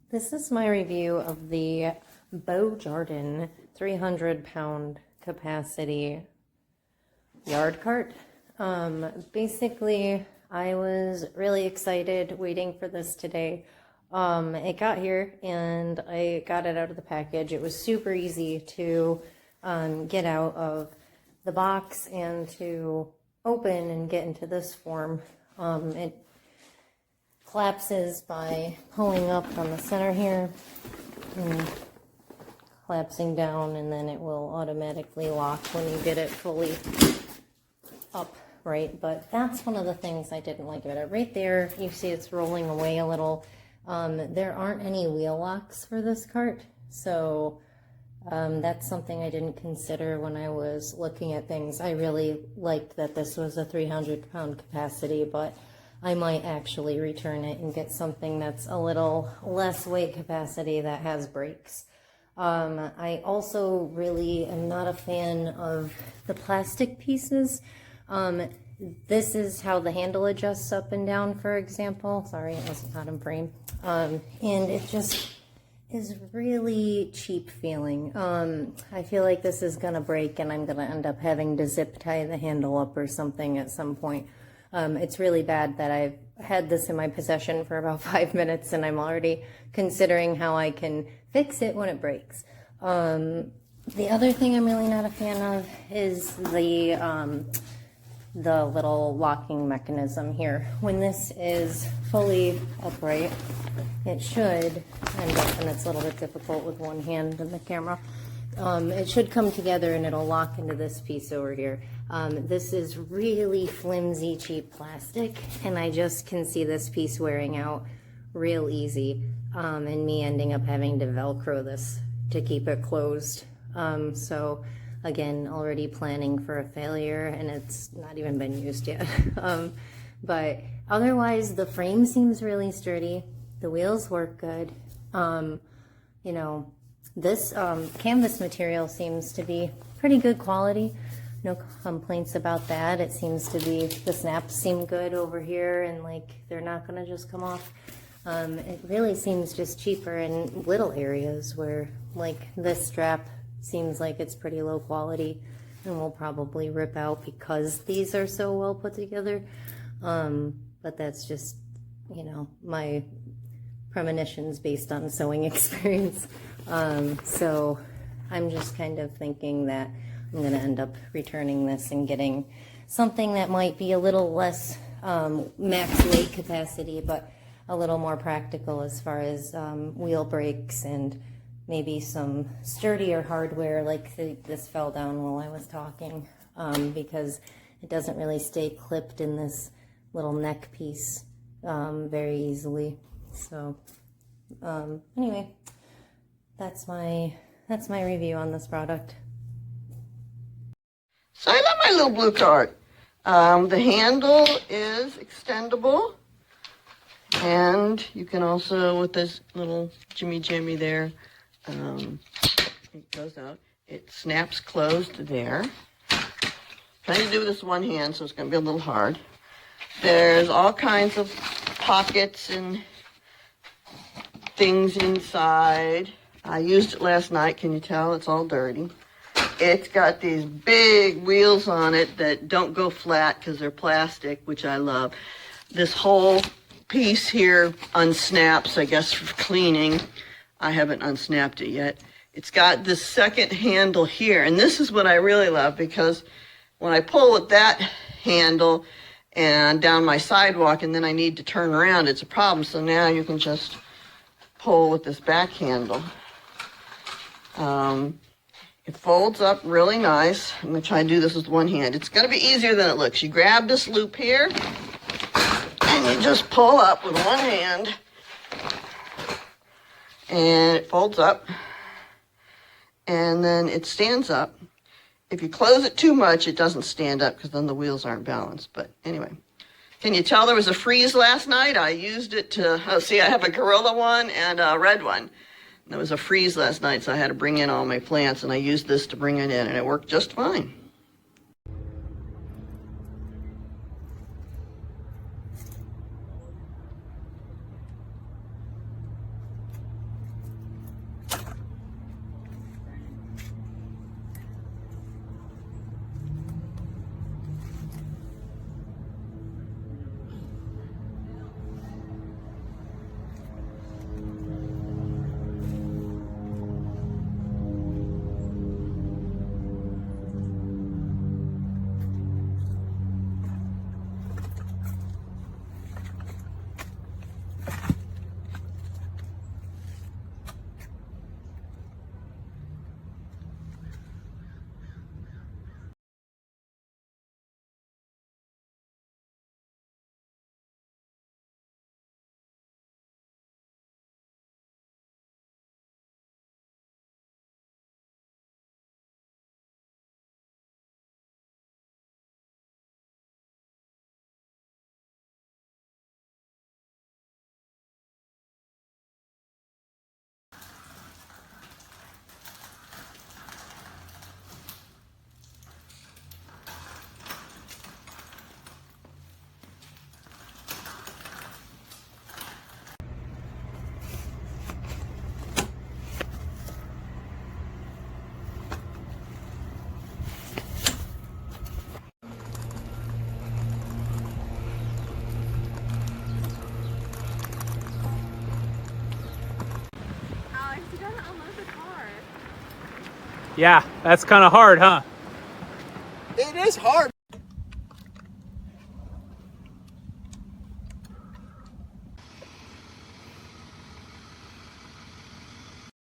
This is my review of the BEAU JARDIN 300-pound capacity yard cart. Basically, I was really excited waiting for this today. It got here and I got it out of the package. It was super easy to get out of the box and to open and get into this form. It collapses by pulling up on the center here and collapsing down, and then it will automatically lock when you get it fully upright. But that's one of the things I didn't like about it. Right there, you see it's rolling away a little. There aren't any wheel locks for this cart, so that's something I didn't consider when I was looking at things. I really liked that this was a 300-pound capacity, but I might actually return it and get something that's a little less weight capacity that has brakes. I also really am not a fan of the plastic pieces. This is how the handle adjusts up and down, for example. Sorry, it was not in frame. And it just is really cheap feeling. I feel like this is gonna break and I'm gonna end up having to zip tie the handle up or something at some point. It's really bad that I've had this in my possession for about 5 minutes and I'm already considering how I can fix it when it breaks. The other thing I'm really not a fan of is the little locking mechanism here. When this is fully upright, it should end up, and it's a little bit difficult with one hand in the camera, it should come together and it'll lock into this piece over here. This is really flimsy, cheap plastic, and I just can see this piece wearing out real easy, and me ending up having to Velcro this to keep it closed. So again, already planning for a failure, and it's not even been used yet. But otherwise, the frame seems really sturdy. The wheels work good. You know, this canvas material seems to be pretty good quality. No complaints about that. It seems to be, the snaps seem good over here, and like they're not gonna just come off. It really seems just cheaper in little areas where like this strap seems like it's pretty low quality and will probably rip out because these are so well put together. But that's just, you know, my premonitions based on sewing experience. So I'm just kind of thinking that I'm going to end up returning this and getting something that might be a little less max weight capacity, but a little more practical as far as wheel brakes and maybe some sturdier hardware. Like this fell down while I was talking, because it doesn't really stay clipped in this little neck piece very easily. So anyway, that's my review on this product. So I love my little blue cart. The handle is extendable, and you can also, with this little jimmy there, it goes out. It snaps closed there. Trying to do this one hand, so it's going to be a little hard. There's all kinds of pockets and things inside. I used it last night. Can you tell? It's all dirty. It's got these big wheels on it that don't go flat because they're plastic, which I love. This whole piece here unsnaps, I guess, for cleaning. I haven't unsnapped it yet. It's got this second handle here, and this is what I really love, because when I pull with that handle and down my sidewalk and then I need to turn around, it's a problem. So now you can just pull with this back handle. It folds up really nice. I'm going to try and do this with one hand. It's going to be easier than it looks. You grab this loop here, and you just pull up with one hand, and it folds up, and then it stands up. If you close it too much, it doesn't stand up because then the wheels aren't balanced. But anyway, can you tell there was a freeze last night? I used it to, oh, see, I have a gorilla one and a red one. There was a freeze last night, so I had to bring in all my plants, and I used this to bring it in, and it worked just fine. Yeah, that's kind of hard, huh? It is hard.